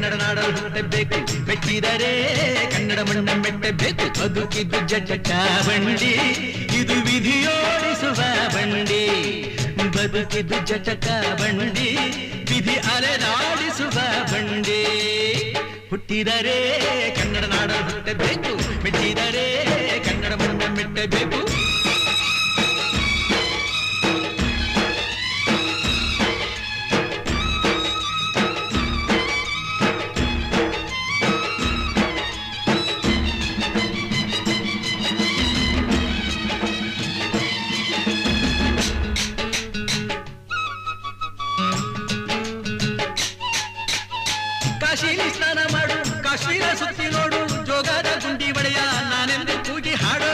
ಕನ್ನಡ ನಾಡಲು ಹುಟ್ಟಬೇಕು, ಮೆಟ್ಟಿದರೆ ಕನ್ನಡ ಮಣ್ಣ ಮೆಟ್ಟಬೇಕು. ಬದುಕಿದ್ದು ಜಟಕ ಬಂಡಿ, ಇದು ವಿಧಿಯೋಡಿಸುವ ಬಂಡಿ. ಬದುಕಿದ್ದು ಜಟಕ ಬಂಡಿ, ವಿಧಿ ಅಲೆದಾಡಿಸುವ ಬಂಡಿ. ಹುಟ್ಟಿದರೆ ಕನ್ನಡ ನಾಡಲು ಹುಟ್ಟಬೇಕು, ಮೆಟ್ಟಿದರೆ ಕನ್ನಡ ಮಣ್ಣ ಮೆಟ್ಟಬೇಕು. ಕಾಶಿಲಿ ಸ್ನಾನ ಮಾಡು, ಕಾಶ್ಮೀರ ಸುತ್ತಿ ನೋಡು, ಜೋಗದ ಗುಂಡಿ ಒಡೆಯ ನಾನೆಂದು ಕೂಗಿ ಹಾಡು.